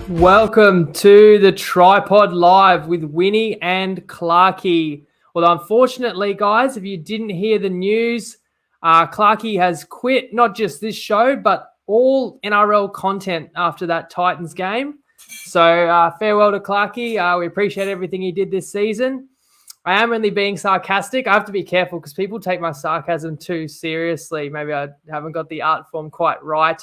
Welcome to the TryPod Live with Winny and Clarkey. Well, unfortunately, guys, if you didn't hear the news, Clarkey has quit not just this show, but all NRL content after that Titans game. So farewell to Clarkey. We appreciate everything he did this season. I am really being sarcastic. I have to be careful because people take my sarcasm too seriously. Maybe I haven't got the art form quite right.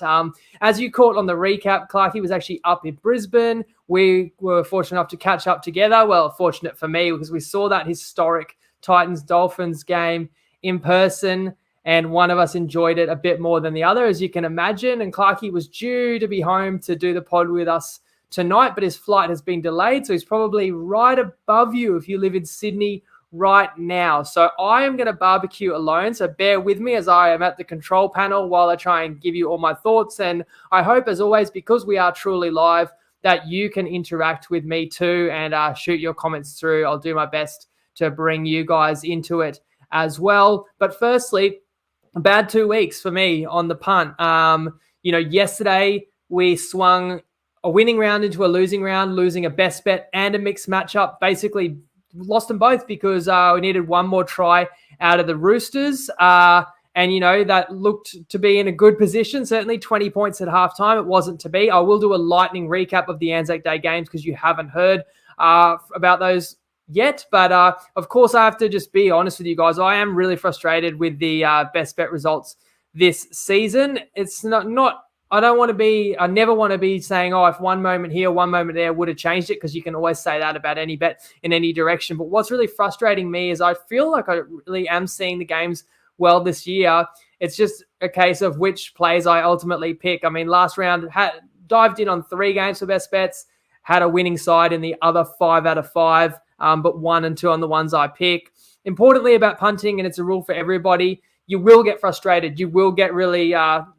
As you caught on the recap, Clarkey was actually up in Brisbane. We were fortunate enough to catch up together. Well, fortunate for me because we saw that historic Titans-Dolphins game in person, and one of us enjoyed it a bit more than the other, as you can imagine. And Clarkey was due to be home to do the pod with us tonight, but his flight has been delayed, so he's probably right above you if you live in Sydney right now. So I am going to barbecue alone, so bear with me as I am at the control panel while I try and give you all my thoughts. And I hope, as always, because we are truly live, that you can interact with me too and shoot your comments through. I'll do my best to bring you guys into it as well. But firstly, a bad 2 weeks for me on the punt. Yesterday we swung a winning round into a losing round, losing a best bet and a mixed matchup. Basically lost them both because we needed one more try out of the Roosters. That looked to be in a good position. Certainly 20 points at halftime. It wasn't to be. I will do a lightning recap of the Anzac Day games because you haven't heard about those yet. But of course, I have to just be honest with you guys. I am really frustrated with the best bet results this season. It's not I never want to be saying, if one moment here, one moment there would have changed it, because you can always say that about any bet in any direction. But what's really frustrating me is I feel like I really am seeing the games well this year. It's just a case of which plays I ultimately pick. I mean, last round, dived in on 3 games for best bets, had a winning side in the other 5 out of 5, but 1 and 2 on the ones I pick. Importantly about punting, and it's a rule for everybody, you will get frustrated. You will get really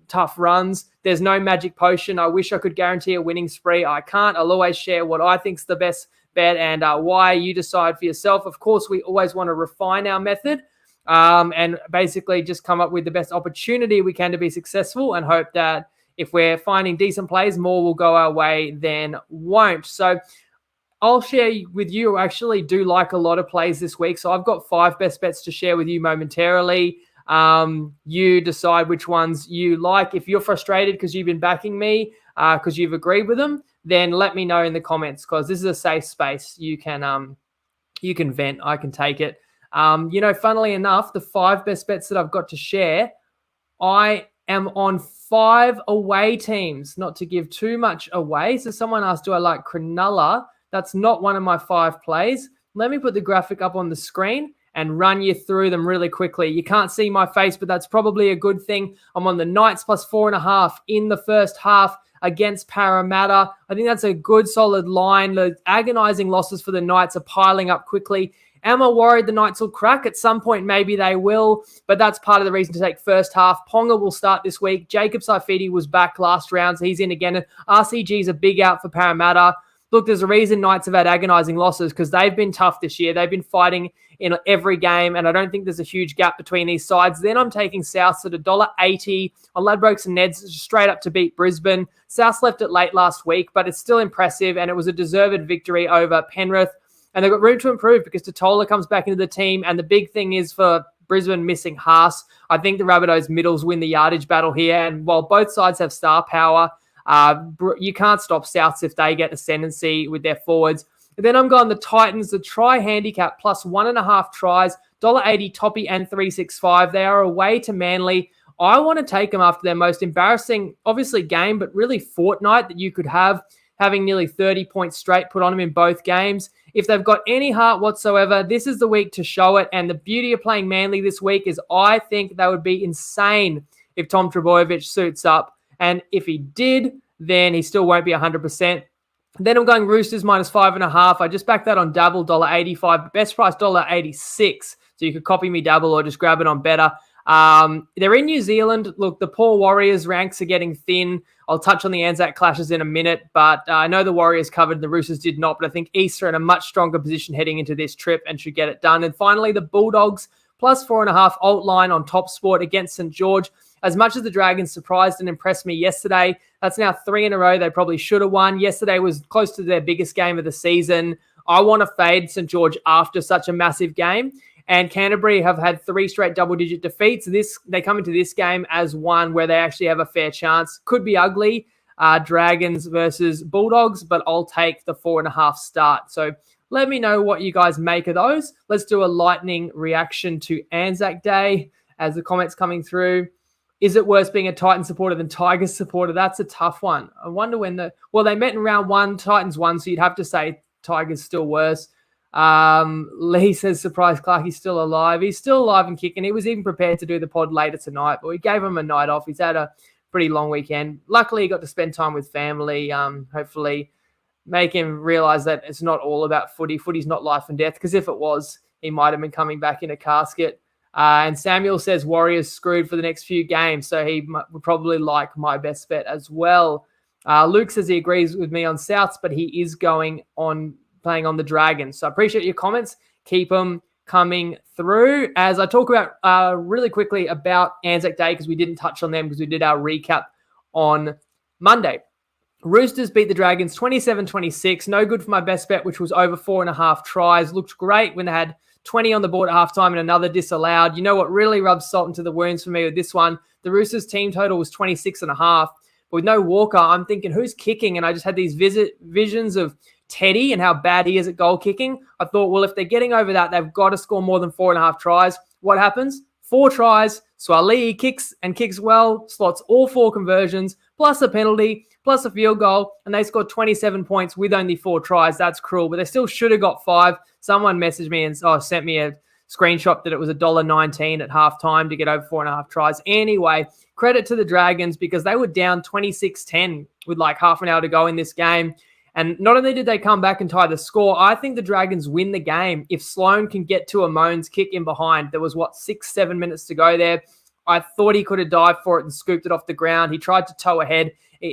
tough runs. There's no magic potion. I wish I could guarantee a winning spree. I can't. I'll always share what I think's the best bet and why. You decide for yourself. Of course, we always want to refine our method and basically just come up with the best opportunity we can to be successful, and hope that if we're finding decent plays, more will go our way than won't. So I'll share with you. I actually do like a lot of plays this week. So I've got 5 best bets to share with you momentarily. You decide which ones you like. If you're frustrated because you've been backing me, because you've agreed with them, then let me know in the comments, because this is a safe space. You can vent. I can take it. Funnily enough, the 5 best bets that I've got to share, I am on 5 away teams, not to give too much away. So someone asked, do I like Cronulla? That's not one of my 5 plays. Let me put the graphic up on the screen and run you through them really quickly. You can't see my face, but that's probably a good thing. I'm on the Knights plus 4.5 in the first half against Parramatta. I think that's a good, solid line. The agonizing losses for the Knights are piling up quickly. Am I worried the Knights will crack? At some point, maybe they will, but that's part of the reason to take first half. Ponga will start this week. Jacob Saifiti was back last round, so he's in again. RCG is a big out for Parramatta. Look, there's a reason Knights have had agonizing losses, because they've been tough this year. They've been fighting in every game, and I don't think there's a huge gap between these sides. Then I'm taking South at $1.80 on Ladbrokes and Neds, straight up to beat Brisbane. South left it late last week, but it's still impressive, and it was a deserved victory over Penrith. And they've got room to improve because Totola comes back into the team, and the big thing is for Brisbane missing Haas. I think the Rabbitohs middles win the yardage battle here, and while both sides have star power, you can't stop Souths if they get ascendancy with their forwards. And then I'm going the Titans, the try handicap plus 1.5 tries, $1.80 Toppy and 365. They are away to Manly. I want to take them after their most embarrassing, obviously, game, but really fortnight that you could have, having nearly 30 points straight put on them in both games. If they've got any heart whatsoever, this is the week to show it. And the beauty of playing Manly this week is I think they would be insane if Tom Trbojevic suits up. And if he did, then he still won't be 100%. Then I'm going Roosters minus 5.5. I just backed that on Dabble, $1.85. Best price, $1.86. So you could copy me Dabble or just grab it on Better. They're in New Zealand. Look, the poor Warriors ranks are getting thin. I'll touch on the Anzac clashes in a minute, but I know the Warriors covered, the Roosters did not, but I think East are in a much stronger position heading into this trip and should get it done. And finally, the Bulldogs plus 4.5 alt line on Top Sport against St. George. as much as the Dragons surprised and impressed me yesterday, that's now 3 in a row they probably should have won. Yesterday was close to their biggest game of the season. I want to fade St. George after such a massive game. And Canterbury have had 3 straight double-digit defeats. They come into this game as one where they actually have a fair chance. Could be ugly, Dragons versus Bulldogs, but I'll take the 4.5 start. So let me know what you guys make of those. Let's do a lightning reaction to Anzac Day as the comments coming through. Is it worse being a Titans supporter than Tigers supporter? That's a tough one. I wonder when they met in round 1, Titans won, so you'd have to say Tigers still worse. Lee says, surprise, Clarkey's still alive. He's still alive and kicking. He was even prepared to do the pod later tonight, but we gave him a night off. He's had a pretty long weekend. Luckily, he got to spend time with family. Hopefully make him realize that it's not all about footy. Footy's not life and death, because if it was, he might have been coming back in a casket. And Samuel says Warriors screwed for the next few games, so he would probably like my best bet as well. Luke says he agrees with me on Souths, but he is going on playing on the Dragons. So I appreciate your comments. Keep them coming through. As I talk about really quickly about Anzac Day, because we didn't touch on them because we did our recap on Monday. Roosters beat the Dragons 27-26. No good for my best bet, which was over 4.5 tries. Looked great when they had 20 on the board at halftime and another disallowed. You know what really rubs salt into the wounds for me with this one? The Roosters team total was 26.5. But with no Walker, I'm thinking, who's kicking? And I just had these visions of Teddy and how bad he is at goal kicking. I thought, well, if they're getting over that, they've got to score more than 4.5 tries. What happens? 4 tries. Swali kicks well, slots all 4 conversions, plus a penalty, plus a field goal, and they scored 27 points with only 4 tries. That's cruel, but they still should have got 5. Someone messaged me and sent me a screenshot that it was $1.19 at halftime to get over 4.5 tries. Anyway, credit to the Dragons because they were down 26-10 with like half an hour to go in this game. And not only did they come back and tie the score, I think the Dragons win the game if Sloan can get to a Moans kick in behind. There was, 6-7 minutes to go there. I thought he could have dived for it and scooped it off the ground. He tried to toe ahead,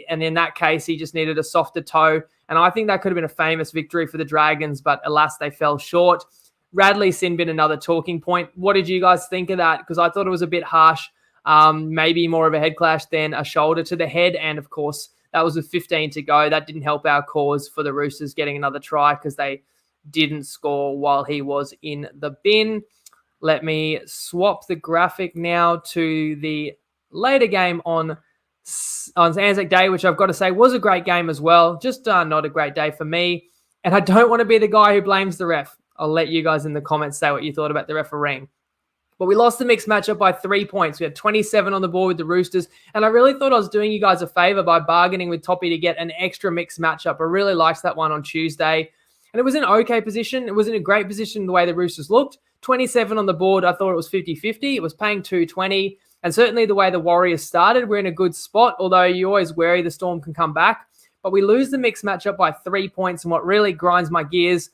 and in that case, he just needed a softer toe. And I think that could have been a famous victory for the Dragons, but alas, they fell short. Radley Sinbin, another talking point. What did you guys think of that? Because I thought it was a bit harsh, maybe more of a head clash than a shoulder to the head. And of course, that was with 15 to go. That didn't help our cause for the Roosters getting another try because they didn't score while he was in the bin. Let me swap the graphic now to the later game on Anzac Day, which I've got to say was a great game as well. Just not a great day for me. And I don't want to be the guy who blames the ref. I'll let you guys in the comments say what you thought about the refereeing. But we lost the mixed matchup by 3 points. We had 27 on the board with the Roosters. And I really thought I was doing you guys a favor by bargaining with Toppy to get an extra mixed matchup. I really liked that one on Tuesday. And it was in an okay position. It was in a great position the way the Roosters looked. 27 on the board, I thought it was 50-50. It was paying 220. And certainly the way the Warriors started, we're in a good spot, although you're always wary the Storm can come back. But we lose the mixed matchup by 3 points. And what really grinds my gears,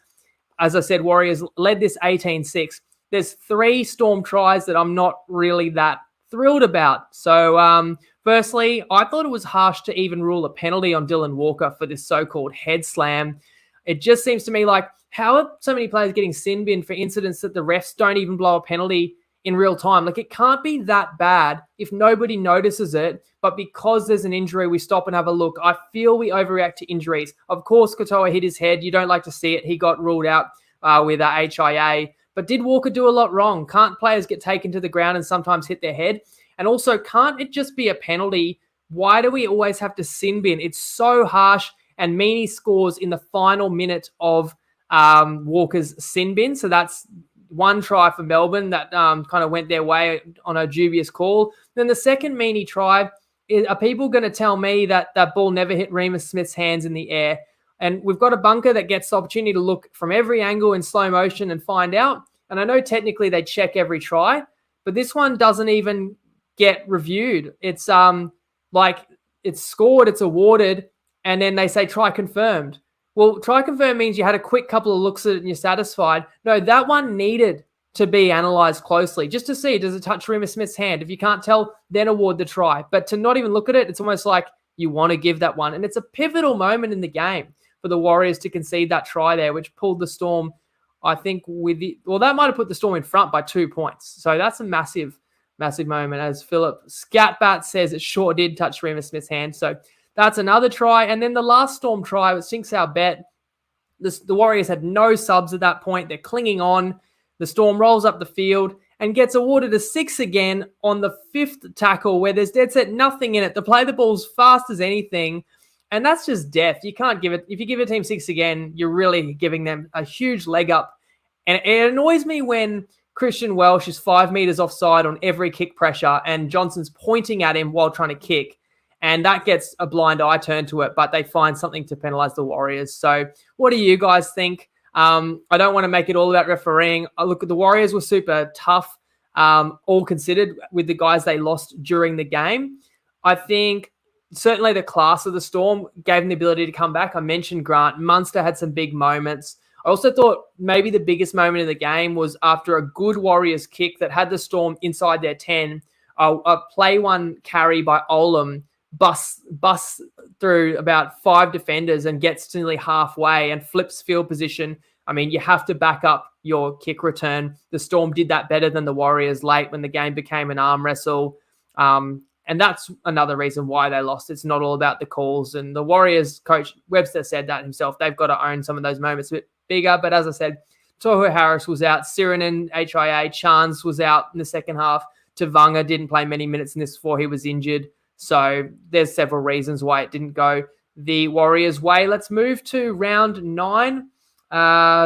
as I said, Warriors led this 18-6. There's 3 Storm tries that I'm not really that thrilled about. So, firstly, I thought it was harsh to even rule a penalty on Dylan Walker for this so-called head slam. It just seems to me like, how are so many players getting sin bin for incidents that the refs don't even blow a penalty in real time? Like, it can't be that bad if nobody notices it, but because there's an injury, we stop and have a look. I feel we overreact to injuries. Of course, Katoa hit his head. You don't like to see it. He got ruled out with HIA. But did Walker do a lot wrong? Can't players get taken to the ground and sometimes hit their head? And also, can't it just be a penalty? Why do we always have to sin bin? It's so harsh. And Meaney scores in the final minute of Walker's sin bin. So that's 1 try for Melbourne that kind of went their way on a dubious call. Then the second Meaney try, are people going to tell me that that ball never hit Remus Smith's hands in the air? And we've got a bunker that gets the opportunity to look from every angle in slow motion and find out. And I know technically they check every try, but this one doesn't even get reviewed. It's like it's scored, it's awarded, and then they say try confirmed. Well, try confirmed means you had a quick couple of looks at it and you're satisfied. No, that one needed to be analysed closely just to see, does it touch Remus Smith's hand? If you can't tell, then award the try. But to not even look at it, it's almost like you want to give that one. And it's a pivotal moment in the game for the Warriors to concede that try there, which pulled the Storm, I think, that might have put the Storm in front by 2 points. So that's a massive Massive moment, as Philip Scatbat says, it sure did touch Remus Smith's hand. So that's another try. And then the last Storm try, which sinks our bet. The Warriors had no subs at that point. They're clinging on. The Storm rolls up the field and gets awarded a 6 again on the 5th tackle, where there's dead set nothing in it. They play the ball as fast as anything, and that's just death. You can't give it. If you give a team 6 again, you're really giving them a huge leg up. And it annoys me when Christian Welsh is 5 meters offside on every kick pressure and Johnson's pointing at him while trying to kick. And that gets a blind eye turned to it, but they find something to penalise the Warriors. So what do you guys think? I don't want to make it all about refereeing. Look, the Warriors were super tough, all considered, with the guys they lost during the game. I think certainly the class of the Storm gave them the ability to come back. I mentioned Grant. Munster had some big moments. I also thought maybe the biggest moment in the game was after a good Warriors kick that had the Storm inside their 10, a play one carry by Olam busts through about 5 defenders and gets to nearly halfway and flips field position. I mean, you have to back up your kick return. The Storm did that better than the Warriors late when the game became an arm wrestle. And that's another reason why they lost. It's not all about the calls. And the Warriors coach, Webster, said that himself. They've got to own some of those moments a bit bigger. But as I said, Tohu Harris was out. Sirinen, HIA, Chance was out in the second half. Tavanga didn't play many minutes in this before he was injured. So there's several reasons why it didn't go the Warriors' way. Let's move to round 9.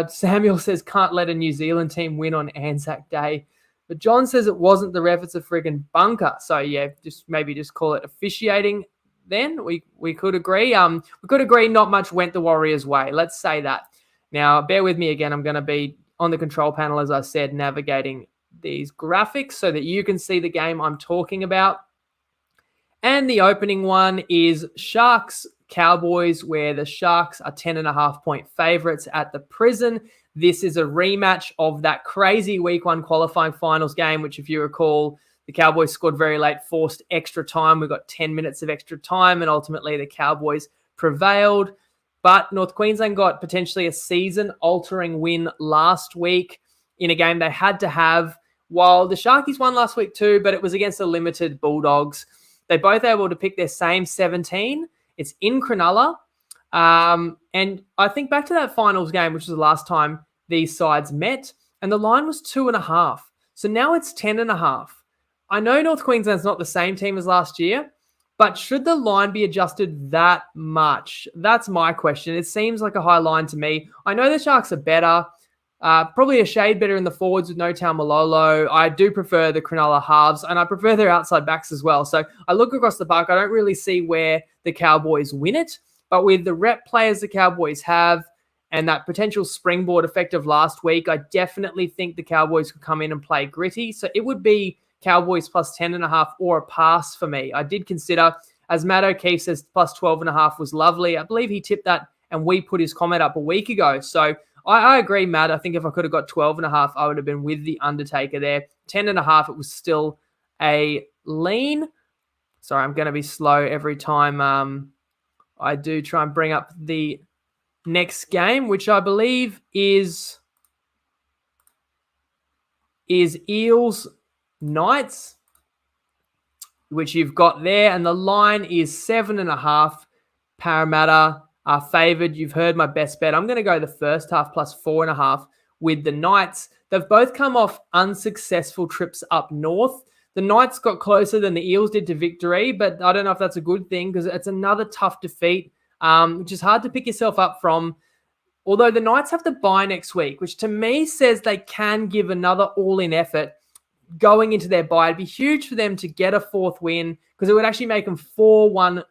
Samuel says, can't let a New Zealand team win on Anzac Day. But John says it wasn't the ref, it's a friggin' bunker. So, yeah, maybe just call it officiating then. We could agree. We could agree not much went the Warriors' way. Let's say that. Now, bear with me again. I'm going to be on the control panel, as I said, navigating these graphics so that you can see the game I'm talking about. And the opening one is Sharks Cowboys, where the Sharks are 10.5-point favourites at the Prison. This is a rematch of that crazy week 1 qualifying finals game, which, if you recall, the Cowboys scored very late, forced extra time. We got 10 minutes of extra time, and ultimately the Cowboys prevailed. But North Queensland got potentially a season-altering win last week in a game they had to have, while the Sharkies won last week too, but it was against the limited Bulldogs. They both able to pick their same 17. It's in Cronulla. And I think back to that finals game, which was the last time these sides met, and the line was 2.5. So now it's 10.5. I know North Queensland's not the same team as last year, but should the line be adjusted that much? That's my question. It seems like a high line to me. I know the Sharks are better. Probably a shade better in the forwards with no Malolo. I do prefer the Cronulla halves, and I prefer their outside backs as well. So I look across the park. I don't really see where the Cowboys win it, but with the rep players the Cowboys have and that potential springboard effect of last week, I definitely think the Cowboys could come in and play gritty. So it would be Cowboys plus 10.5 or a pass for me. I did consider, as Matt O'Keefe says, plus 12.5 was lovely. I believe he tipped that and we put his comment up a week ago. So I agree, Matt. I think if I could have got 12.5, I would have been with the Undertaker there. 10.5, it was still a lean. Sorry, I'm going to be slow every time I do try and bring up the next game, which I believe is Eels Knights, which you've got there. And the line is 7.5. Parramatta are favoured. You've heard my best bet. I'm going to go the first half plus 4.5 with the Knights. They've both come off unsuccessful trips up north. The Knights got closer than the Eels did to victory, but I don't know if that's a good thing because it's another tough defeat, which is hard to pick yourself up from. Although the Knights have to bye next week, which to me says they can give another all-in effort going into their bye. It'd be huge for them to get a 4th win because it would actually make them 4-1-4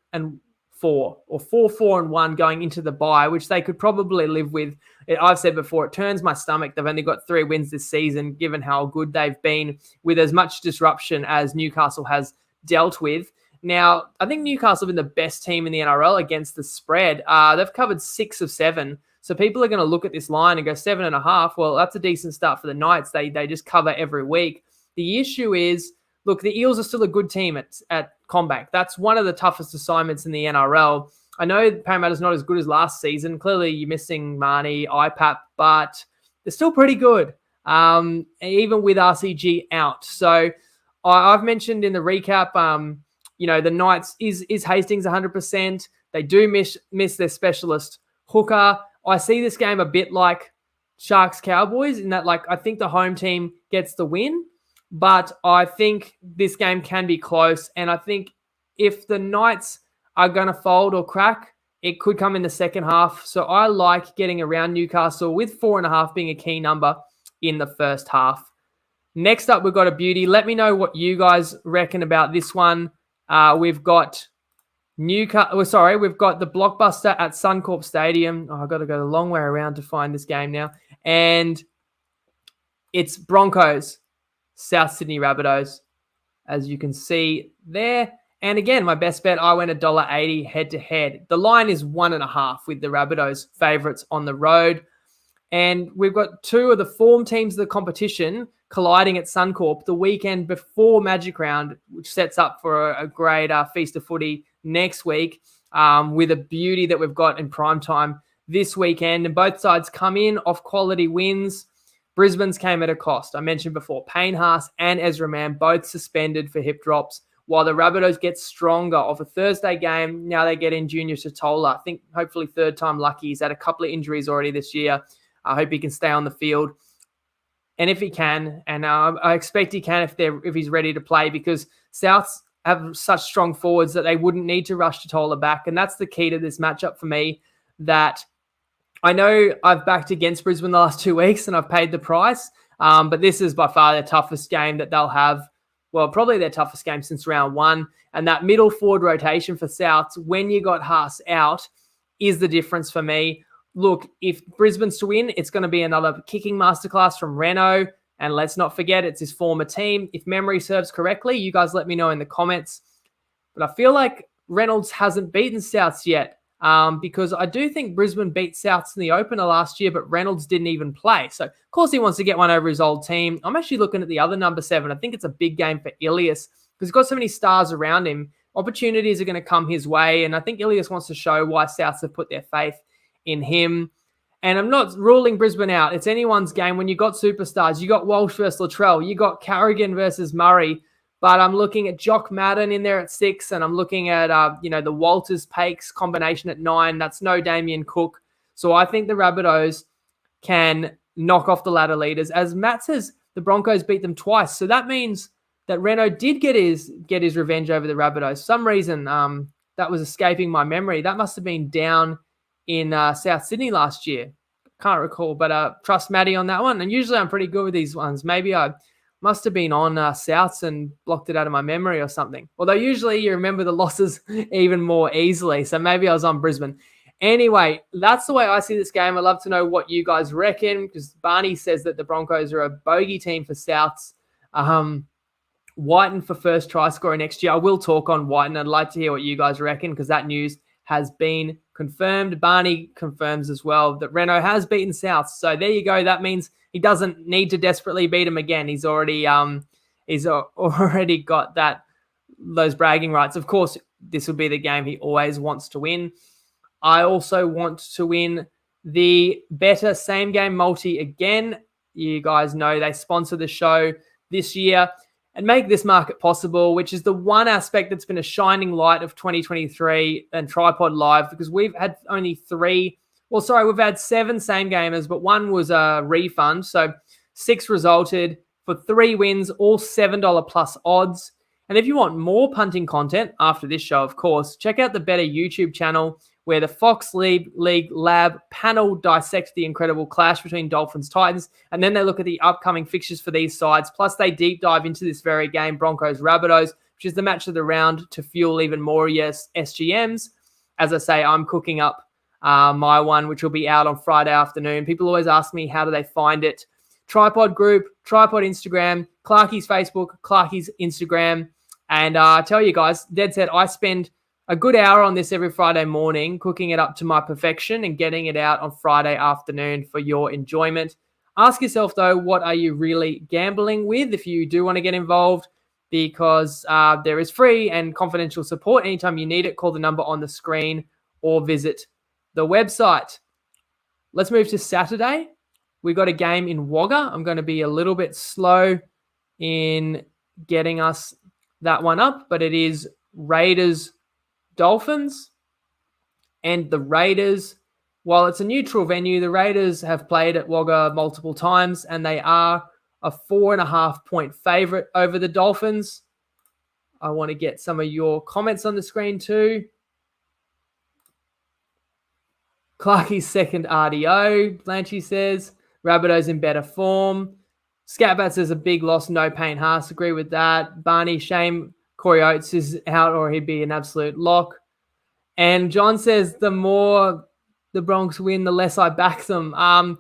or 4-4-1 going into the bye, which they could probably live with. I've said before, it turns my stomach. They've only got 3 wins this season, given how good they've been with as much disruption as Newcastle has dealt with. Now, I think Newcastle have been the best team in the NRL against the spread. They've covered 6 of 7. So people are going to look at this line and go 7.5. Well, that's a decent start for the Knights. They just cover every week. The issue is, look, the Eels are still a good team at Combank. That's one of the toughest assignments in the NRL. I know Parramatta's not as good as last season. Clearly, you're missing Marnie, IPAP, but they're still pretty good, even with RCG out. So I've mentioned in the recap, the Knights is Hastings 100%. They do miss their specialist hooker. I see this game a bit like Sharks Cowboys in that, I think the home team gets the win, but I think this game can be close. And I think if the Knights are going to fold or crack, it could come in the second half. So I like getting around Newcastle with 4.5 being a key number in the first half. Next up, we've got a beauty. Let me know what you guys reckon about this one. We've got we've got the Blockbuster at Suncorp Stadium. I've got to go the long way around to find this game now. And it's Broncos, South Sydney Rabbitohs, as you can see there. And again, my best bet, I went $1.80 head-to-head. The line is 1.5 with the Rabbitohs favourites on the road. And we've got two of the form teams of the competition colliding at Suncorp the weekend before Magic Round, which sets up for a great feast of footy next week with a beauty that we've got in prime time this weekend. And both sides come in off quality wins. Brisbane's came at a cost. I mentioned before, Payne Haas and Ezra Mann both suspended for hip drops, while the Rabbitohs get stronger off a Thursday game. Now they get in Junior Totola. I think hopefully third time lucky. He's had a couple of injuries already this year. I hope he can stay on the field. And if he can, and I expect he can if he's ready to play, because Souths have such strong forwards that they wouldn't need to rush Totola back. And that's the key to this matchup for me, that I know I've backed against Brisbane the last 2 weeks and I've paid the price, but this is by far their toughest game that they'll have. Well, probably their toughest game since round one. And that middle forward rotation for Souths, when you got Haas out, is the difference for me. Look, if Brisbane's to win, it's going to be another kicking masterclass from Renault. And let's not forget, it's his former team. If memory serves correctly, you guys let me know in the comments. But I feel like Reynolds hasn't beaten Souths yet, because I do think Brisbane beat Souths in the opener last year, but Reynolds didn't even play. So, of course, he wants to get one over his old team. I'm actually looking at the other number 7. I think it's a big game for Ilias because he's got so many stars around him. Opportunities are going to come his way, and I think Ilias wants to show why Souths have put their faith in him. And I'm not ruling Brisbane out. It's anyone's game. When you got superstars, you got Walsh versus Latrell, you got Carrigan versus Murray, but I'm looking at Jock Madden in there at 6, and I'm looking at the Walters-Pakes combination at 9. That's no Damien Cook. So I think the Rabbitohs can knock off the ladder leaders. As Matt says, the Broncos beat them twice. So that means that Renault did get his revenge over the Rabbitohs. For some reason, that was escaping my memory. That must have been down in South Sydney last year. Can't recall, but trust Maddie on that one. And usually I'm pretty good with these ones. Maybe I must have been on Souths and blocked it out of my memory or something. Although usually you remember the losses even more easily. So maybe I was on Brisbane. Anyway, that's the way I see this game. I'd love to know what you guys reckon, because Barney says that the Broncos are a bogey team for Souths. Whiten for first try scorer next year. I will talk on Whiten. I'd like to hear what you guys reckon, because that news has been confirmed. Barney confirms as well that Renault has beaten South. So there you go. That means he doesn't need to desperately beat him again. He's already got those bragging rights. Of course, this will be the game he always wants to win. I also want to win the better same game multi again. You guys know they sponsor the show this year and make this market possible, which is the one aspect that's been a shining light of 2023 and TryPod Live, because we've had only we've had 7 same gamers, but 1 was a refund. So 6 resulted for 3 wins, all $7 plus odds. And if you want more punting content after this show, of course, check out the Better YouTube channel, where the Fox League Lab panel dissect the incredible clash between Dolphins Titans, and then they look at the upcoming fixtures for these sides. Plus, they deep dive into this very game, Broncos Rabbitohs, which is the match of the round to fuel even more SGMs. As I say, I'm cooking up my one, which will be out on Friday afternoon. People always ask me, how do they find it? TryPod group, TryPod Instagram, Clarkey's Facebook, Clarkey's Instagram. And I tell you guys, dead set, I spend a good hour on this every Friday morning, cooking it up to my perfection and getting it out on Friday afternoon for your enjoyment. Ask yourself, though, what are you really gambling with if you do want to get involved? Because there is free and confidential support. Anytime you need it, call the number on the screen or visit the website. Let's move to Saturday. We got a game in Wagga. I'm going to be a little bit slow in getting us that one up, but it is Raiders Dolphins. And the Raiders, while it's a neutral venue, the Raiders have played at Wagga multiple times, and they are a 4.5 point favorite over the Dolphins. I want to get some of your comments on the screen too. Clarkey's second RDO, Blanchy says. Rabbitohs in better form. Scatbat says a big loss, no pain. Haas, agree with that. Barney, shame Corey Oates is out or he'd be an absolute lock. And John says the more the Bronx win, the less I back them. I've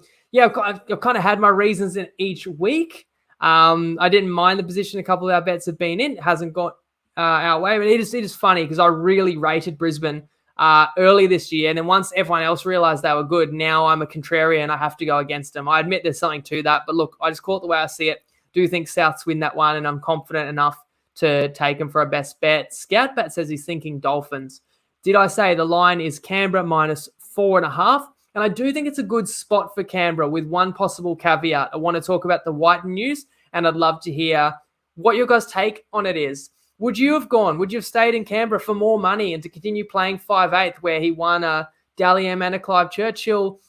kind of had my reasons in each week. I didn't mind the position a couple of our bets have been in. It hasn't got our way. But it is funny because I really rated Brisbane early this year. And then once everyone else realized they were good, now I'm a contrarian. I have to go against them. I admit there's something to that. But look, I just call it the way I see it. Do think Souths win that one, and I'm confident enough to take them for a best bet. Scoutbat says he's thinking Dolphins. Did I say the line is Canberra minus 4.5? And I do think it's a good spot for Canberra with one possible caveat. I want to talk about the Whiten news, and I'd love to hear what your guys' take on it is. Would you have gone? Would you have stayed in Canberra for more money and to continue playing 5'8", where he won a Dally M and a Clive Churchill?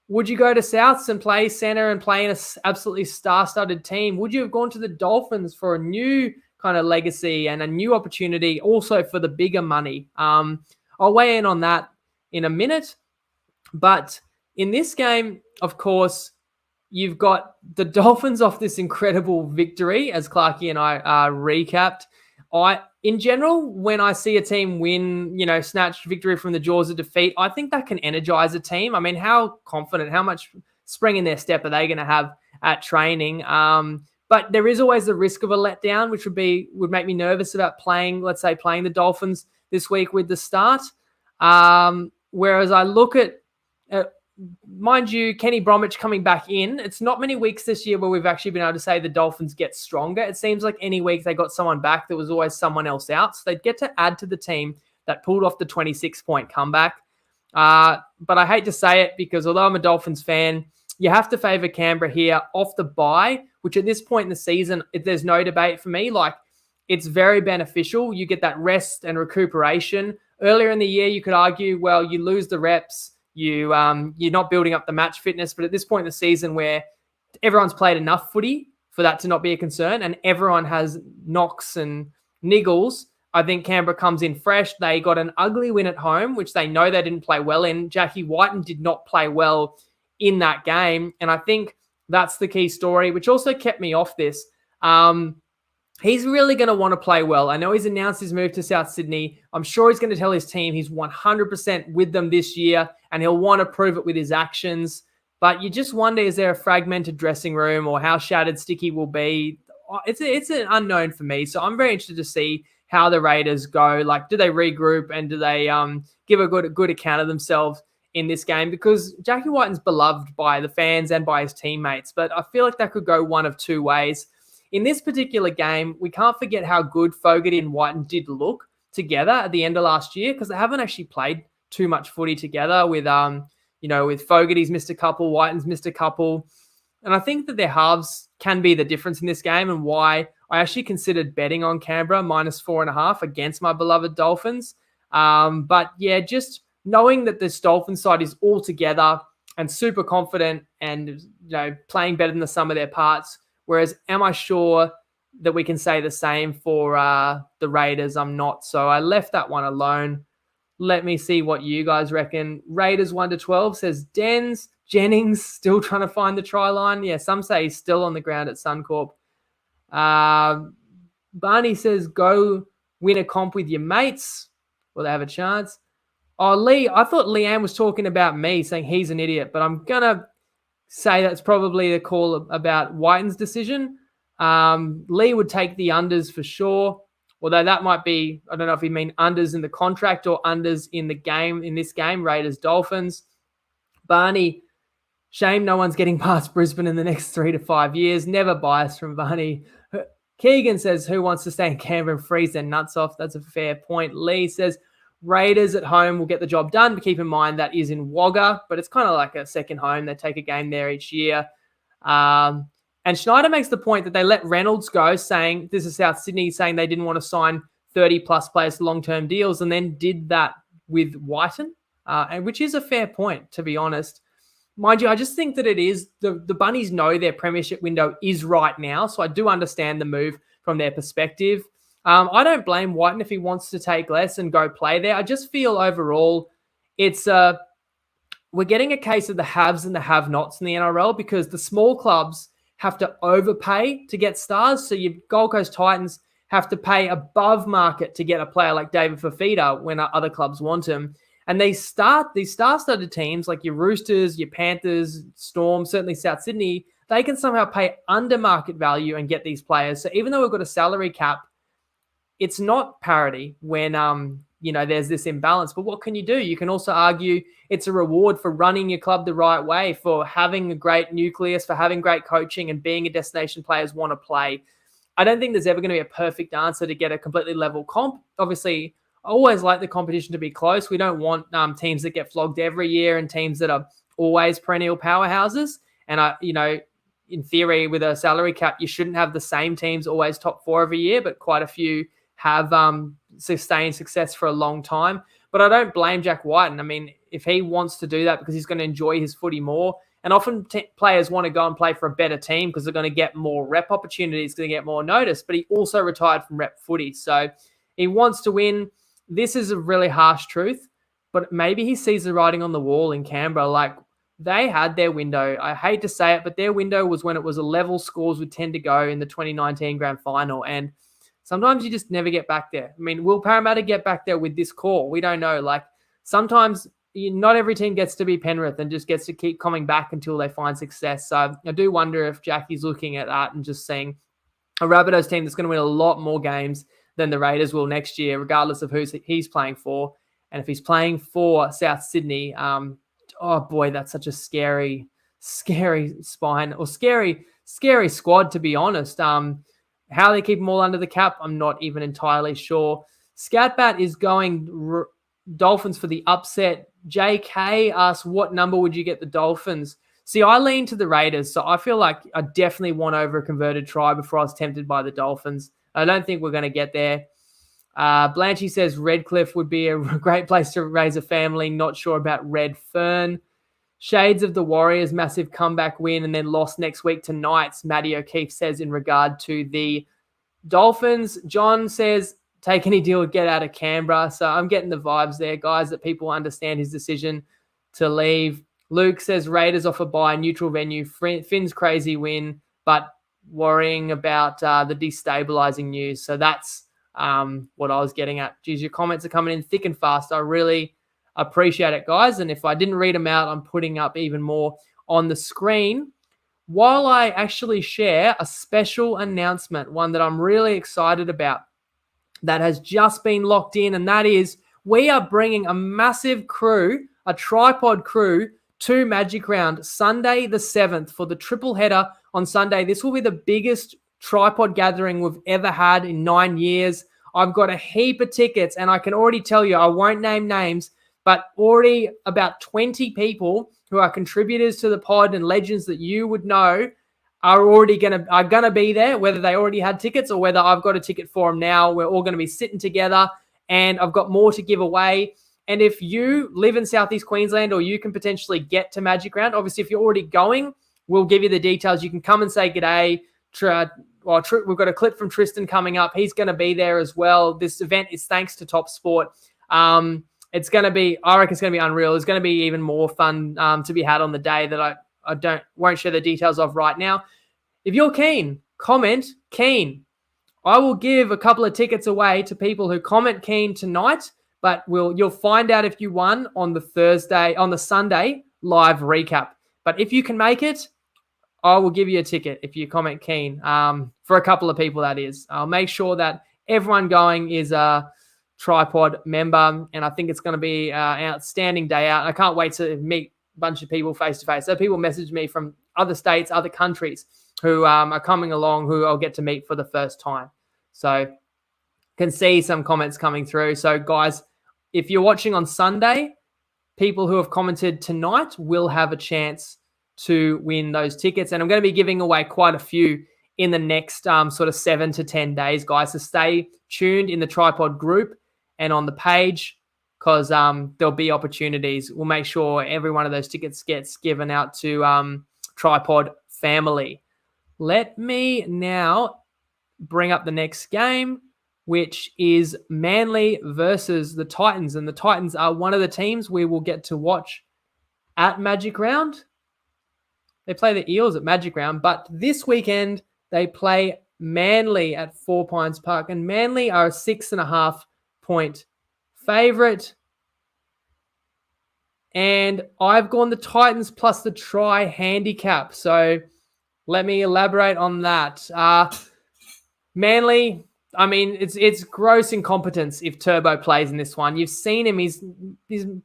Would you go to Souths and play centre and play in an absolutely star-studded team? Would you have gone to the Dolphins for a new kind of legacy and a new opportunity, also for the bigger money? I'll weigh in on that in a minute. But in this game, of course, you've got the Dolphins off this incredible victory, as Clarkey and I recapped. In general, when I see a team win, snatch victory from the jaws of defeat, I think that can energize a team. I mean, how confident, how much spring in their step are they going to have at training? But there is always the risk of a letdown, which would make me nervous about playing the Dolphins this week with the start. Whereas I look at, mind you, Kenny Bromwich coming back in. It's not many weeks this year where we've actually been able to say the Dolphins get stronger. It seems like any week they got someone back, there was always someone else out. So they'd get to add to the team that pulled off the 26-point comeback. But I hate to say it because although I'm a Dolphins fan, you have to favour Canberra here off the bye, which at this point in the season, there's no debate for me. Like, it's very beneficial. You get that rest and recuperation. Earlier in the year, you could argue, well, you lose the reps. You're not building up the match fitness. But at this point in the season where everyone's played enough footy for that to not be a concern and everyone has knocks and niggles, I think Canberra comes in fresh. They got an ugly win at home, which they know they didn't play well in. Jackie Whiten did not play well in that game. And I think that's the key story, which also kept me off this. He's really going to want to play well. I know he's announced his move to South Sydney. I'm sure he's going to tell his team he's 100% with them this year, and he'll want to prove it with his actions. But you just wonder, is there a fragmented dressing room or how shattered Sticky will be? It's an unknown for me. So I'm very interested to see how the Raiders go. Like, do they regroup and do they give a good account of themselves in this game? Because Jackie Whiten's beloved by the fans and by his teammates, but I feel like that could go one of two ways. In this particular game, we can't forget how good Fogarty and Whiten did look together at the end of last year, because they haven't actually played too much footy together with Fogarty's missed a couple, Whiten's missed a couple. And I think that their halves can be the difference in this game and why I actually considered betting on Canberra minus 4.5 against my beloved Dolphins. But yeah, just knowing that this Dolphins side is all together and super confident and playing better than the sum of their parts. Whereas, am I sure that we can say the same for the Raiders? I'm not. So I left that one alone. Let me see what you guys reckon. Raiders 1-12 says Jennings still trying to find the try line. Yeah, some say he's still on the ground at Suncorp. Barney says go win a comp with your mates. Will they have a chance? Oh, Lee, I thought Leanne was talking about me, saying he's an idiot, but I'm going to say that's probably the call about Whiten's decision. Lee would take the unders for sure, although that might be, I don't know if you mean unders in the contract or unders in the game, in this game, Raiders-Dolphins. Barney, shame no one's getting past Brisbane in the next 3 to 5 years. Never biased from Barney. Keegan says, who wants to stay in Canberra and freeze their nuts off? That's a fair point. Lee says, Raiders at home will get the job done, but keep in mind that is in Wagga, but it's kind of like a second home. They take a game there each year. And Schneider makes the point that they let Reynolds go, saying, this is South Sydney, saying they didn't want to sign 30-plus players to long-term deals, and then did that with Whiten, and which is a fair point, to be honest. Mind you, I just think that it is, the Bunnies know their premiership window is right now, so I do understand the move from their perspective. I don't blame Whiten if he wants to take less and go play there. I just feel overall it's we're getting a case of the haves and the have-nots in the NRL, because the small clubs have to overpay to get stars. So your Gold Coast Titans have to pay above market to get a player like David Fafita when other clubs want him. And these star-studded teams like your Roosters, your Panthers, Storm, certainly South Sydney, they can somehow pay under market value and get these players. So even though we've got a salary cap, it's not parity when there's this imbalance. But what can you do? You can also argue it's a reward for running your club the right way, for having a great nucleus, for having great coaching and being a destination players want to play. I don't think there's ever going to be a perfect answer to get a completely level comp. Obviously, I always like the competition to be close. We don't want teams that get flogged every year and teams that are always perennial powerhouses. And, in theory, with a salary cap, you shouldn't have the same teams always top 4 every year, but quite a few have sustained success for a long time. But I don't blame Jack Whiten. I mean, if he wants to do that because he's going to enjoy his footy more, and often players want to go and play for a better team because they're going to get more rep opportunities, going to get more notice, but he also retired from rep footy. So he wants to win. This is a really harsh truth, but maybe he sees the writing on the wall in Canberra. Like, they had their window. I hate to say it, but their window was when it was a level scores with 10 to go in the 2019 grand final. And sometimes you just never get back there. I mean, will Parramatta get back there with this core? We don't know. Like, sometimes not every team gets to be Penrith and just gets to keep coming back until they find success. So I do wonder if Jackie's looking at that and just seeing a Rabbitohs team that's going to win a lot more games than the Raiders will next year, regardless of who he's playing for. And if he's playing for South Sydney, oh boy, that's such a scary spine, or scary squad, to be honest. How they keep them all under the cap, I'm not even entirely sure. Scatbat is going Dolphins for the upset. JK asks, what number would you get the Dolphins? See, I lean to the Raiders, so I feel like I definitely won over a converted try before I was tempted by the Dolphins. I don't think we're going to get there. Blanchy says Redcliffe would be a great place to raise a family. Not sure about Redfern. Shades of the Warriors, massive comeback win and then lost next week to Knights, Matty O'Keefe says in regard to the Dolphins. John says, take any deal, get out of Canberra. So I'm getting the vibes there, guys, that people understand his decision to leave. Luke says Raiders off a bye, neutral venue. Finn's crazy win, but worrying about the destabilizing news. So that's what I was getting at. Geez, your comments are coming in thick and fast. I really appreciate it, guys. And if I didn't read them out, I'm putting up even more on the screen while I actually share a special announcement, one that I'm really excited about, that has just been locked in, and that is we are bringing a massive crew, a TryPod crew, to Magic Round Sunday the 7th for the triple header on Sunday. This will be the biggest TryPod gathering we've ever had in 9 years. I've got a heap of tickets, and I can already tell you, I won't name names, but already about 20 people who are contributors to the pod and legends that you would know are gonna be there, whether they already had tickets or whether I've got a ticket for them now. We're all going to be sitting together, and I've got more to give away. And if you live in Southeast Queensland, or you can potentially get to Magic Round, obviously if you're already going, we'll give you the details. You can come and say g'day. We've got a clip from Tristan coming up. He's going to be there as well. This event is thanks to Top Sport. It's going to be, I reckon it's going to be unreal. It's going to be even more fun to be had on the day that I won't share the details of right now. If you're keen, comment keen. I will give a couple of tickets away to people who comment keen tonight, but you'll find out if you won on the Sunday live recap. But if you can make it, I will give you a ticket if you comment keen, for a couple of people, that is. I'll make sure that everyone going is a TryPod member, and I think it's going to be an outstanding day out. I can't wait to meet a bunch of people face-to-face. So people message me from other states, other countries who are coming along, who I'll get to meet for the first time. So can see some comments coming through. So guys, if you're watching on Sunday, people who have commented tonight will have a chance to win those tickets. And I'm going to be giving away quite a few in the next sort of 7 to 10 days, guys. So stay tuned in the TryPod group and on the page, because there'll be opportunities. We'll make sure every one of those tickets gets given out to TryPod family. Let me now bring up the next game, which is Manly versus the Titans. And the Titans are one of the teams we will get to watch at Magic Round. They play the Eels at Magic Round, but this weekend they play Manly at 4 Pines Park, and Manly are a 6.5 point favorite. And I've gone the Titans plus the try handicap. So let me elaborate on that. Manly, I mean, it's gross incompetence if Turbo plays in this one. You've seen him. He's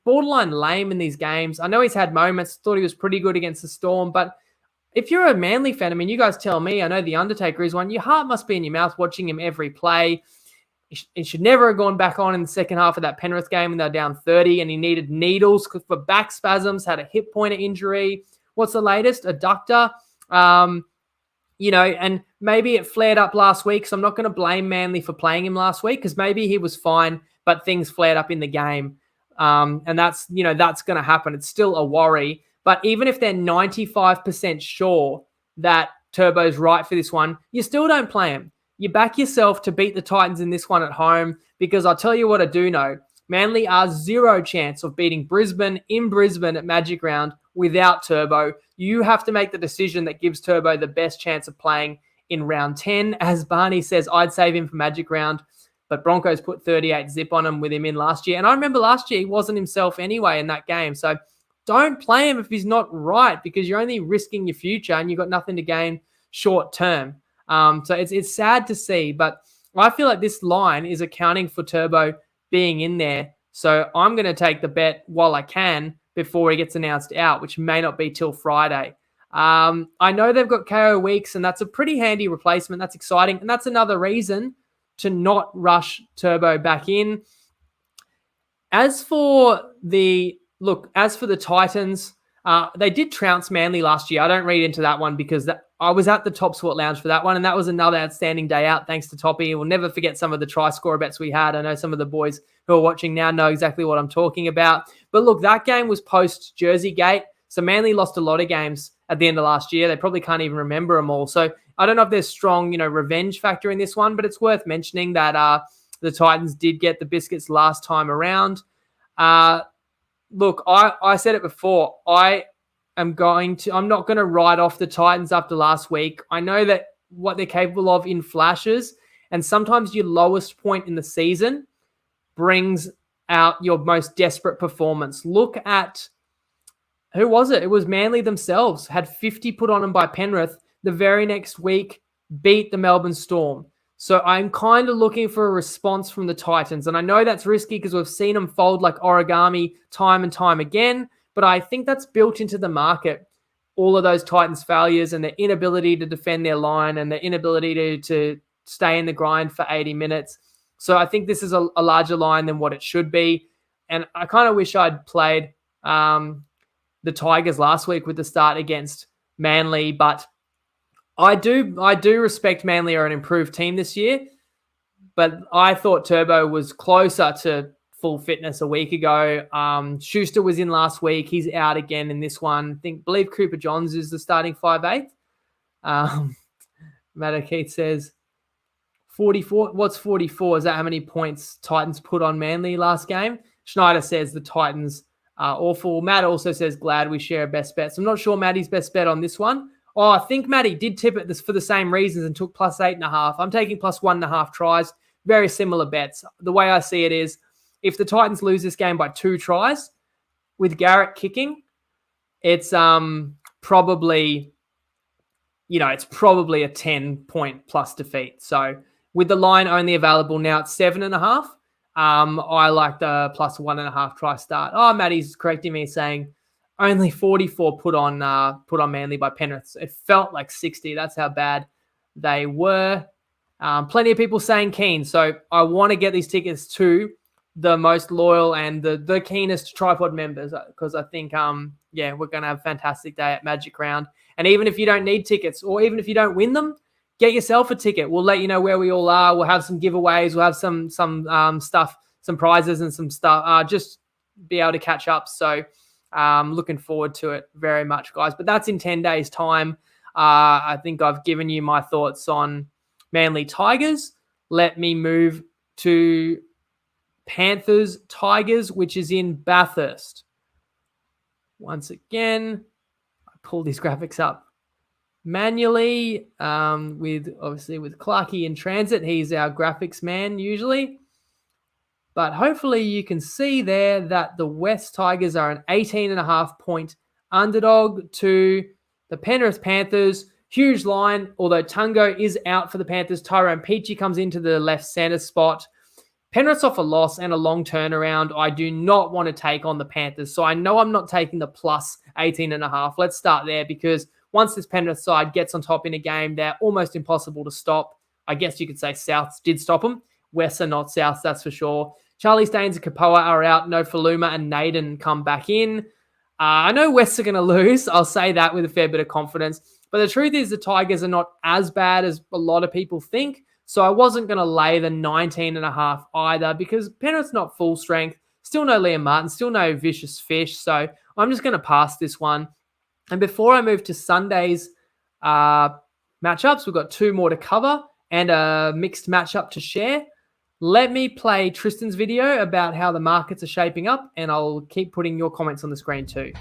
borderline lame in these games. I know he's had moments. Thought he was pretty good against the Storm. But if you're a Manly fan, I mean, you guys tell me. I know the Undertaker is one. Your heart must be in your mouth watching him every play. He should never have gone back on in the second half of that Penrith game when they were down 30 and he needed needles for back spasms, had a hip pointer injury. What's the latest? Adductor. And maybe it flared up last week, so I'm not going to blame Manly for playing him last week because maybe he was fine, but things flared up in the game. And that's going to happen. It's still a worry. But even if they're 95% sure that Turbo's right for this one, you still don't play him. You back yourself to beat the Titans in this one at home because I'll tell you what I do know. Manly are 0 chance of beating Brisbane in Brisbane at Magic Round without Turbo. You have to make the decision that gives Turbo the best chance of playing in round 10. As Barney says, I'd save him for Magic Round, but Broncos put 38 zip on him with him in last year. And I remember last year he wasn't himself anyway in that game. So don't play him if he's not right because you're only risking your future and you've got nothing to gain short term. So it's sad to see, but I feel like this line is accounting for Turbo being in there. So I'm going to take the bet while I can before he gets announced out, which may not be till Friday. I know they've got KO Weeks, and that's a pretty handy replacement. That's exciting. And that's another reason to not rush Turbo back in. As for the Titans, they did trounce Manly last year. I don't read into that one because I was at the Top Sport Lounge for that one, and that was another outstanding day out thanks to Toppy. We'll never forget some of the try scorer bets we had. I know some of the boys who are watching now know exactly what I'm talking about. But look, that game was post-Jersey Gate, so Manly lost a lot of games at the end of last year. They probably can't even remember them all. So I don't know if there's strong, revenge factor in this one, but it's worth mentioning that the Titans did get the biscuits last time around. Look, I said it before. I'm not going to write off the Titans after last week. I know that what they're capable of in flashes, and sometimes your lowest point in the season brings out your most desperate performance. Look at, who was it? It was Manly themselves. Had 50 put on them by Penrith. The very next week, beat the Melbourne Storm. So I'm kind of looking for a response from the Titans. And I know that's risky because we've seen them fold like origami time and time again. But I think that's built into the market, all of those Titans failures and their inability to defend their line and their inability to stay in the grind for 80 minutes. So I think this is a larger line than what it should be. And I kind of wish I'd played the Tigers last week with the start against Manly. But I do respect Manly are an improved team this year. But I thought Turbo was closer to full fitness a week ago. Schuster was in last week. He's out again in this one. Believe Cooper Johns is the starting 5'8". Matt Keith says 44. What's 44? Is that how many points Titans put on Manly last game? Schneider says the Titans are awful. Matt also says glad we share best bets. I'm not sure Matty's best bet on this one. Oh, I think Matty did tip it for the same reasons and took plus 8.5. I'm taking plus 1.5 tries. Very similar bets. The way I see it is, if the Titans lose this game by 2 tries with Garrett kicking, it's probably a 10-point plus defeat. So with the line only available now at 7.5, I like the plus 1.5 try start. Oh, Matty's correcting me saying only 44 put on Manly by Penrith. It felt like 60. That's how bad they were. Plenty of people saying keen. So I want to get these tickets to the most loyal and the keenest TryPod members because I think, yeah, we're going to have a fantastic day at Magic Round. And even if you don't need tickets, or even if you don't win them, get yourself a ticket. We'll let you know where we all are. We'll have some giveaways. We'll have some stuff, some prizes and some stuff. Just be able to catch up. So looking forward to it very much, guys. But that's in 10 days' time. I think I've given you my thoughts on Manly Tigers. Let me move to Panthers Tigers, which is in Bathurst. Once again, I pull these graphics up manually with Clarkey in transit. He's our graphics man usually. But hopefully you can see there that the West Tigers are an 18.5 point underdog to the Penrith Panthers. Huge line, although Tungo is out for the Panthers. Tyrone Peachy comes into the left center spot. Penrith's off a loss and a long turnaround. I do not want to take on the Panthers. So I know I'm not taking the plus 18.5. Let's start there, because once this Penrith side gets on top in a game, they're almost impossible to stop. I guess you could say Souths did stop them. Wests are not Souths, that's for sure. Charlie Staines and Kapoa are out. No Faluma and Naden come back in. I know Wests are going to lose. I'll say that with a fair bit of confidence. But the truth is the Tigers are not as bad as a lot of people think. So I wasn't going to lay the 19.5 either, because Penrith's not full strength. Still no Liam Martin. Still no Vicious Fish. So I'm just going to pass this one. And before I move to Sunday's matchups, we've got 2 more to cover and a mixed matchup to share. Let me play Tristan's video about how the markets are shaping up, and I'll keep putting your comments on the screen too.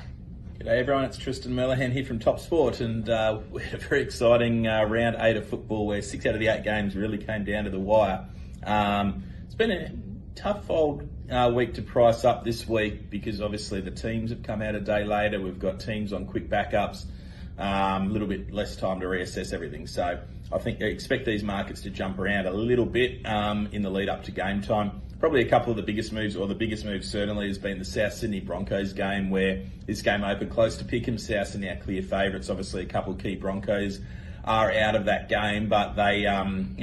G'day everyone, it's Tristan Merlihan here from Top Sport, and we had a very exciting round 8 of football where 6 out of the 8 games really came down to the wire. It's been a tough old week to price up this week, because obviously the teams have come out a day later. We've got teams on quick backups, a little bit less time to reassess everything. So I think I expect these markets to jump around a little bit in the lead up to game time. Probably a couple of the biggest moves, or the biggest move certainly, has been the South Sydney Broncos game, where this game opened close to pick 'em. South Sydney are clear favourites. Obviously, a couple of key Broncos are out of that game, but they,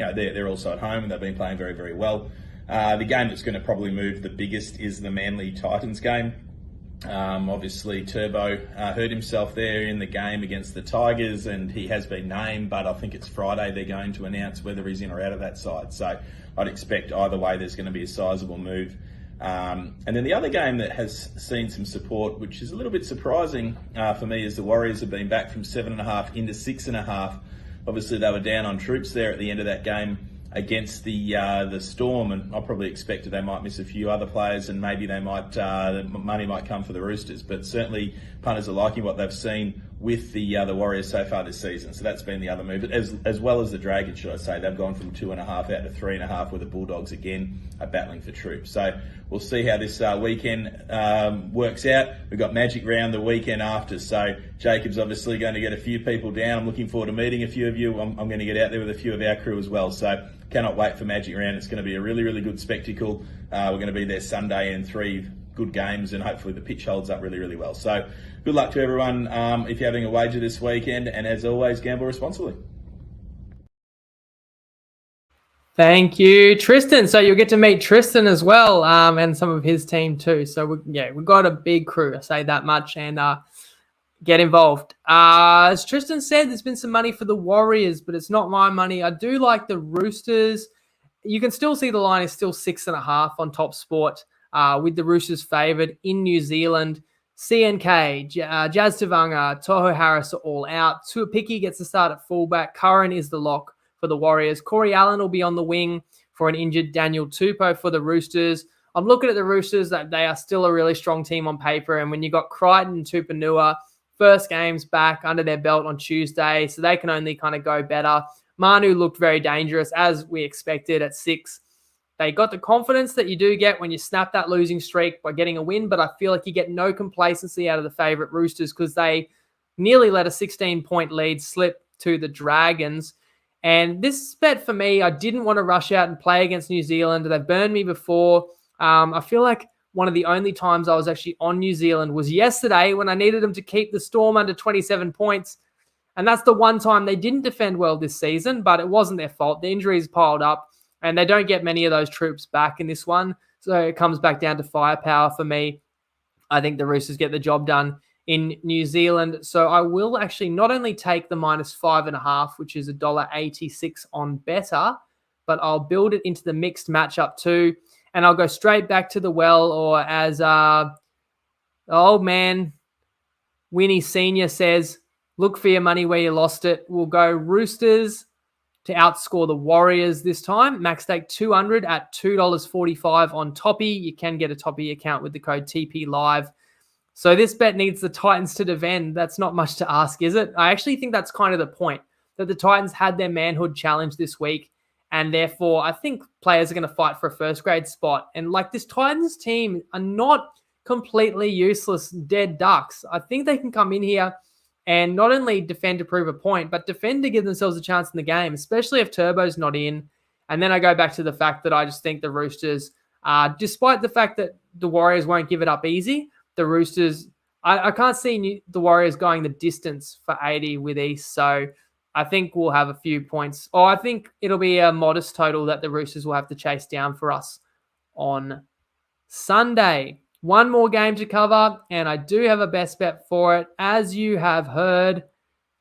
they're also at home and they've been playing very, very well. The game that's going to probably move the biggest is the Manly Titans game. Obviously, Turbo hurt himself there in the game against the Tigers, and he has been named, but I think it's Friday they're going to announce whether he's in or out of that side. So I'd expect either way there's going to be a sizable move. And then the other game that has seen some support, which is a little bit surprising for me, is the Warriors have been back from 7.5 into 6.5. Obviously, they were down on troops there at the end of that game against the Storm, and I probably expected they might miss a few other players, and maybe they might the money might come for the Roosters. But certainly punters are liking what they've seen with the Warriors so far this season. So that's been the other move, as well as the Dragons, should I say. They've gone from 2.5 out to 3.5, where the Bulldogs again are battling for troops. So we'll see how this weekend works out. We've got Magic Round the weekend after, so Jacob's obviously going to get a few people down. I'm looking forward to meeting a few of you. I'm going to get out there with a few of our crew as well. So cannot wait for Magic Round. It's going to be a really, really good spectacle. We're going to be there Sunday in 3 good games, and hopefully the pitch holds up really, really well. So good luck to everyone if you're having a wager this weekend, and as always, gamble responsibly. Thank you, Tristan. So you'll get to meet Tristan as well, and some of his team too. So we've got a big crew, I say that much, and get involved. As Tristan said, there's been some money for the Warriors, but it's not my money. I do like the Roosters. You can still see the line is still 6.5 on Top Sport, with the Roosters favoured in New Zealand. CNK, Jazz Tavanga, Toho Harris are all out. Tuapiki gets the start at fullback. Curran is the lock for the Warriors. Corey Allen will be on the wing for an injured Daniel Tupou for the Roosters. I'm looking at the Roosters, that they are still a really strong team on paper. And when you got Crichton and Tupanua, first games back under their belt on Tuesday, so they can only kind of go better. Manu looked very dangerous, as we expected at 6. They got the confidence that you do get when you snap that losing streak by getting a win, but I feel like you get no complacency out of the favourite Roosters, because they nearly let a 16-point lead slip to the Dragons. And this bet for me, I didn't want to rush out and play against New Zealand. They've burned me before. I feel like one of the only times I was actually on New Zealand was yesterday, when I needed them to keep the Storm under 27 points. And that's the one time they didn't defend well this season, but it wasn't their fault. The injuries piled up, and they don't get many of those troops back in this one. So it comes back down to firepower for me. I think the Roosters get the job done in New Zealand. So I will actually not only take the -5.5, which is $1.86 on better, but I'll build it into the mixed matchup too. And I'll go straight back to the well, or as old man Winnie Sr. says, look for your money where you lost it. We'll go Roosters to outscore the Warriors this time. Max stake 200 at $2.45 on Toppy. You can get a Toppy account with the code TP Live. So this bet needs the Titans to defend. That's not much to ask, is it? I actually think that's kind of the point, that the Titans had their manhood challenge this week, and therefore I think players are going to fight for a first grade spot. And like, this Titans team are not completely useless dead ducks. I think they can come in here and not only defend to prove a point, but defend to give themselves a chance in the game, especially if Turbo's not in. And then I go back to the fact that I just think the Roosters, despite the fact that the Warriors won't give it up easy, the Roosters, I can't see the Warriors going the distance for 80 with East. So I think we'll have a few points. Or I think it'll be a modest total that the Roosters will have to chase down for us on Sunday. One more game to cover, and I do have a best bet for it, as you have heard.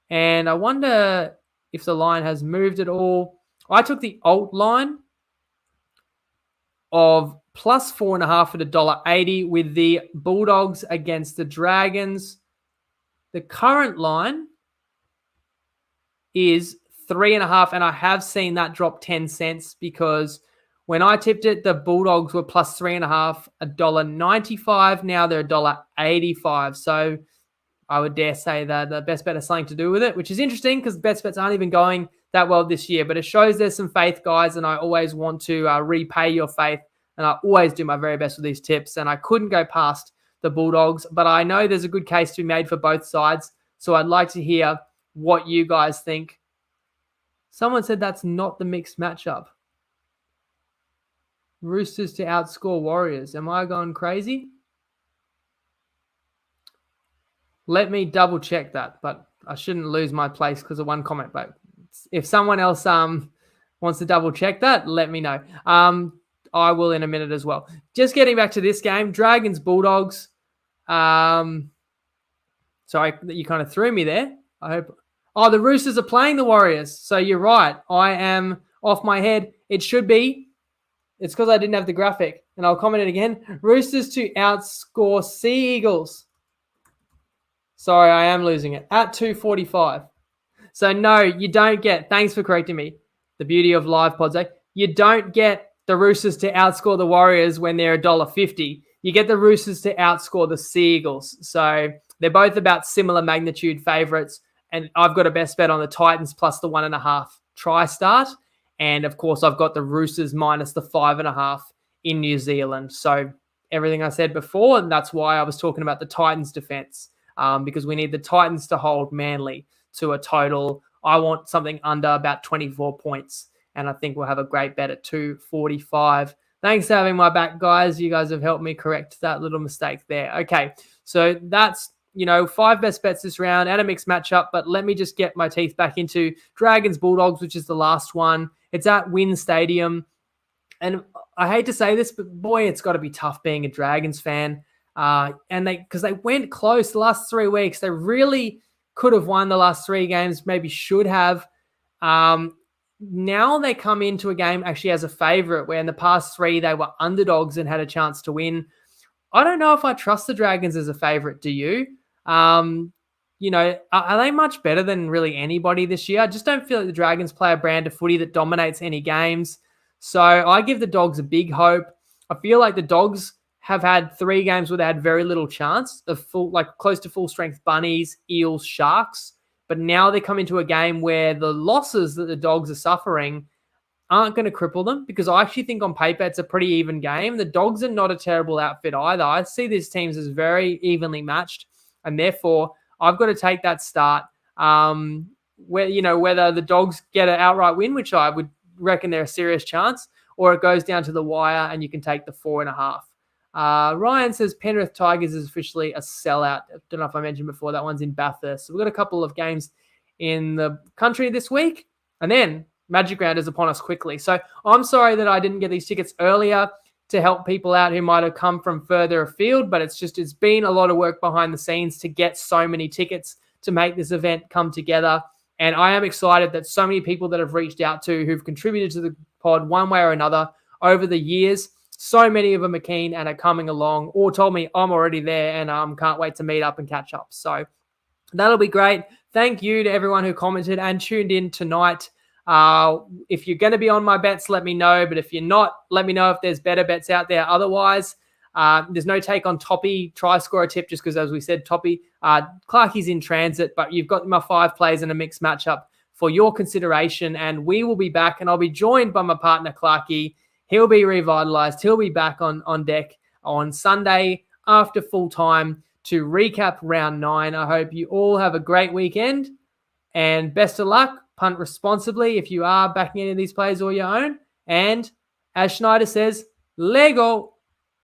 And I wonder if the line has moved at all. I took the alt line of +4.5 at $1.80 with the Bulldogs against the Dragons. The current line is 3.5, and I have seen that drop 10 cents because when I tipped it, the Bulldogs were +3.5, $1.95. Now they're $1.85. So I would dare say that the best bet has something to do with it, which is interesting because best bets aren't even going that well this year. But it shows there's some faith, guys, and I always want to repay your faith. And I always do my very best with these tips. And I couldn't go past the Bulldogs, but I know there's a good case to be made for both sides. So I'd like to hear what you guys think. Someone said that's not the mixed matchup. Roosters to outscore Warriors. Am I going crazy? Let me double check that, but I shouldn't lose my place because of one comment. But if someone else wants to double check that, let me know. I will in a minute as well. Just getting back to this game, Dragons Bulldogs. Sorry, you kind of threw me there. I hope. Oh, the Roosters are playing the Warriors. So you're right. I am off my head. It should be. It's because I didn't have the graphic. And I'll comment it again. Roosters to outscore Sea Eagles. Sorry, I am losing it. At 245. So no, you don't get, thanks for correcting me, the beauty of live pods, you don't get the Roosters to outscore the Warriors when they're $1.50. You get the Roosters to outscore the Sea Eagles. So they're both about similar magnitude favourites. And I've got a best bet on the Titans plus the 1.5 try start. And of course, I've got the Roosters minus the 5.5 in New Zealand. So everything I said before, and that's why I was talking about the Titans defense, because we need the Titans to hold Manly to a total. I want something under about 24 points. And I think we'll have a great bet at 245. Thanks for having my back, guys. You guys have helped me correct that little mistake there. Okay, so that's, 5 best bets this round and a mixed matchup. But let me just get my teeth back into Dragons Bulldogs, which is the last one. It's at Wynn Stadium. And I hate to say this, but boy, it's got to be tough being a Dragons fan. And because they went close the last 3 weeks. They really could have won the last 3 games, maybe should have. Now they come into a game actually as a favourite, where in the past 3 they were underdogs and had a chance to win. I don't know if I trust the Dragons as a favourite. Do you? Are they much better than really anybody this year? I just don't feel like the Dragons play a brand of footy that dominates any games. So I give the Dogs a big hope. I feel like the Dogs have had 3 games where they had very little chance of close to full strength Bunnies, Eels, Sharks. But now they come into a game where the losses that the Dogs are suffering aren't going to cripple them, because I actually think on paper it's a pretty even game. The Dogs are not a terrible outfit either. I see these teams as very evenly matched, and therefore I've got to take that start. Whether the Dogs get an outright win, which I would reckon they're a serious chance, or it goes down to the wire and you can take the 4.5. Ryan says Penrith Tigers is officially a sellout. I don't know if I mentioned before, that one's in Bathurst. So we've got a couple of games in the country this week, and then Magic Round is upon us quickly. So I'm sorry that I didn't get these tickets earlier. to help people out who might have come from further afield, but it's been a lot of work behind the scenes to get so many tickets to make this event come together. And I am excited that so many people that have reached out to who've contributed to the pod one way or another over the years, so many of them are keen and are coming along or told me I'm already there and can't wait to meet up and catch up. So that'll be great. Thank you to everyone who commented and tuned in tonight. If you're going to be on my bets, let me know. But if you're not, let me know if there's better bets out there. Otherwise, there's no take on Toppy. Try score a tip just because, as we said, Toppy, Clarkey's in transit. But you've got my 5 plays in a mixed matchup for your consideration. And we will be back. And I'll be joined by my partner, Clarkey. He'll be revitalized. He'll be back on deck on Sunday after full time to recap round 9. I hope you all have a great weekend and best of luck. Punt responsibly if you are backing any of these plays or your own. And as Schneider says, Lego.